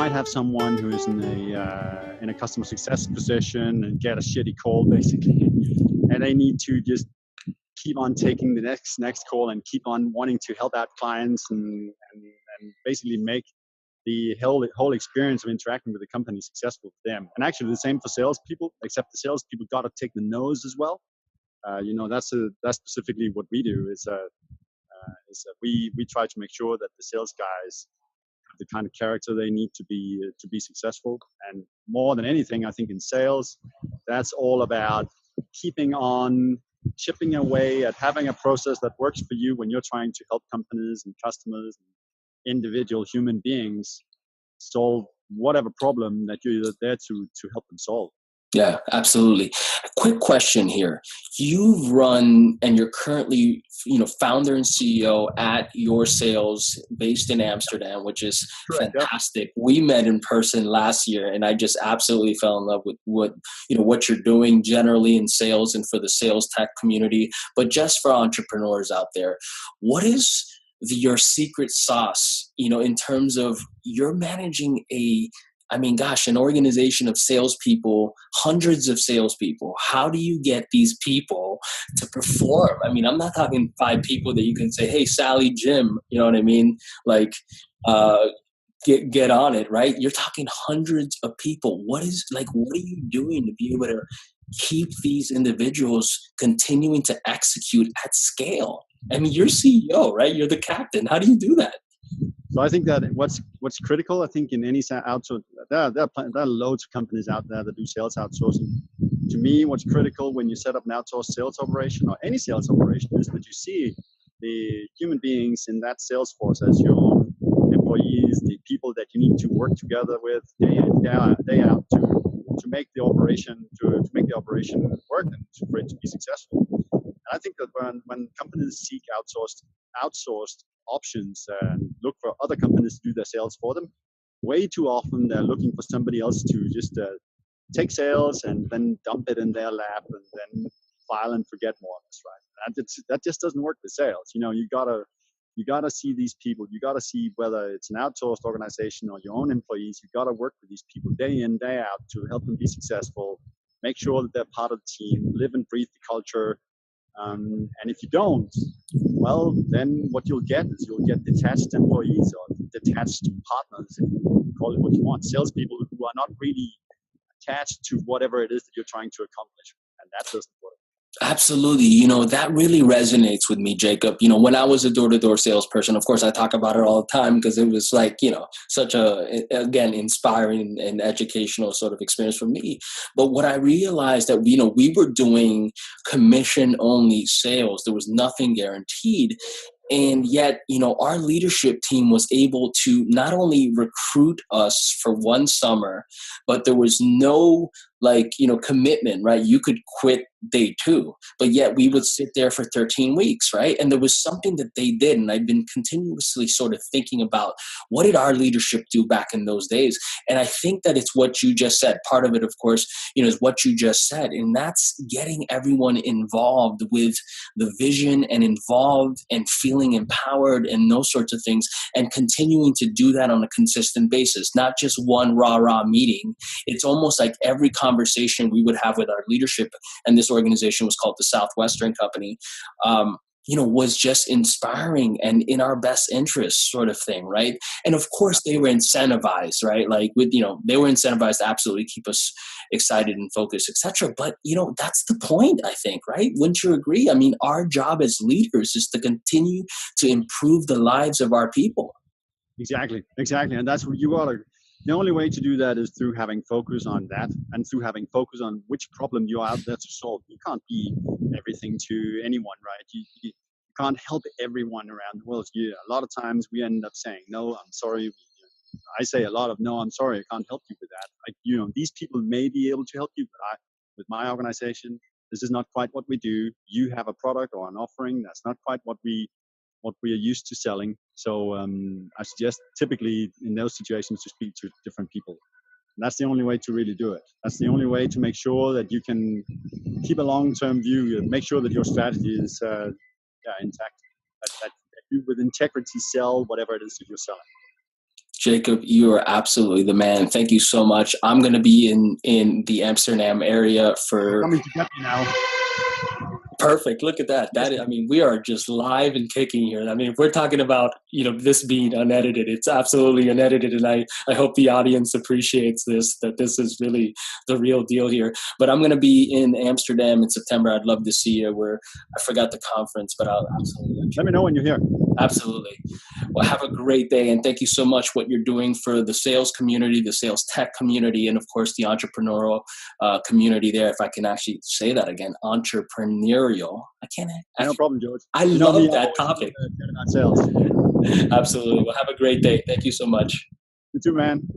might have someone who is in a customer success position and get a shitty call basically, and they need to just keep on taking the next call and keep on wanting to help out clients and basically make the whole experience of interacting with the company successful for them. And actually the same for salespeople, except the salespeople got to take the nose as well. That's specifically what we do is we try to make sure that the sales guys have the kind of character they need to be successful. And more than anything, I think in sales, that's all about keeping on chipping away at having a process that works for you when you're trying to help companies and customers and individual human beings solve whatever problem that you're there to help them solve. Yeah, absolutely. Quick question here. You've run and you're currently, founder and CEO at Your Sales based in Amsterdam, which is correct, fantastic. Yeah. We met in person last year and I just absolutely fell in love with what you're doing generally in sales and for the sales tech community, but just for entrepreneurs out there. What is your secret sauce, in terms of you're managing an organization of salespeople, hundreds of salespeople. How do you get these people to perform? I'm not talking 5 people that you can say, hey, Sally, Jim, you know what I mean? Like, get on it, right? You're talking hundreds of people. What are you doing to be able to keep these individuals continuing to execute at scale? You're CEO, right? You're the captain. How do you do that? So I think that what's critical, I think in any outsource, there are loads of companies out there that do sales outsourcing. To me, what's critical when you set up an outsourced sales operation or any sales operation is that you see the human beings in that sales force as your own employees, the people that you need to work together with day in, day out to make the operation work and for it to be successful. And I think that when companies seek outsourced options and look for other companies to do their sales for them, way too often they're looking for somebody else to just take sales and then dump it in their lap and then file and forget more or less, right? And that just doesn't work with sales. You gotta see these people. You gotta see whether it's an outsourced organization or your own employees. You gotta work with these people day in, day out to help them be successful. Make sure that they're part of the team, live and breathe the culture. And if you don't, well, then what you'll get is detached employees or detached partners, if you call it what you want, salespeople who are not really attached to whatever it is that you're trying to accomplish. And that doesn't work. Absolutely. That really resonates with me, Jakob. When I was a door-to-door salesperson, of course, I talk about it all the time because it was such again, inspiring and educational sort of experience for me. But what I realized that, we were doing commission-only sales. There was nothing guaranteed. And yet, our leadership team was able to not only recruit us for one summer, but there was no commitment, right? You could quit day 2, but yet we would sit there for 13 weeks, right? And there was something that they did. And I've been continuously sort of thinking about what did our leadership do back in those days? And I think that it's what you just said. Part of it, of course, is what you just said. And that's getting everyone involved with the vision and involved and feeling empowered and those sorts of things and continuing to do that on a consistent basis, not just one rah-rah meeting. It's almost like every conversation we would have with our leadership, and this organization was called the Southwestern Company, was just inspiring and in our best interest sort of thing, right? And of course they were incentivized, right? They were incentivized to absolutely keep us excited and focused, etc. But, that's the point, I think, right? Wouldn't you agree? Our job as leaders is to continue to improve the lives of our people. Exactly. And that's what you are. The only way to do that is through having focus on that and through having focus on which problem you're out there to solve. You can't be everything to anyone, right? You can't help everyone around the world. A lot of times we end up saying, no, I'm sorry. I say a lot of, no, I'm sorry, I can't help you with that. These people may be able to help you, but with my organization, this is not quite what we do. You have a product or an offering that's not quite what we are used to selling. So I suggest typically in those situations to speak to different people. And that's the only way to really do it. That's the only way to make sure that you can keep a long-term view and make sure that your strategy is intact. That you with integrity sell whatever it is that you're selling. Jakob, you are absolutely the man. Thank you so much. I'm going to be in the Amsterdam area for... Coming to get me now. Perfect. Look at that. We are just live and kicking here. I mean, if we're talking about, this being unedited, it's absolutely unedited. And I hope the audience appreciates this, that this is really the real deal here. But I'm going to be in Amsterdam in September. I'd love to see you. I forgot the conference, but I'll absolutely. Let me know when you're here. Absolutely. Well, have a great day. And thank you so much what you're doing for the sales community, the sales tech community, and of course the entrepreneurial community there. If I can actually say that again, entrepreneurial. I can't. No problem, George. I love that topic. About sales. Absolutely. Well, have a great day. Thank you so much. You too, man.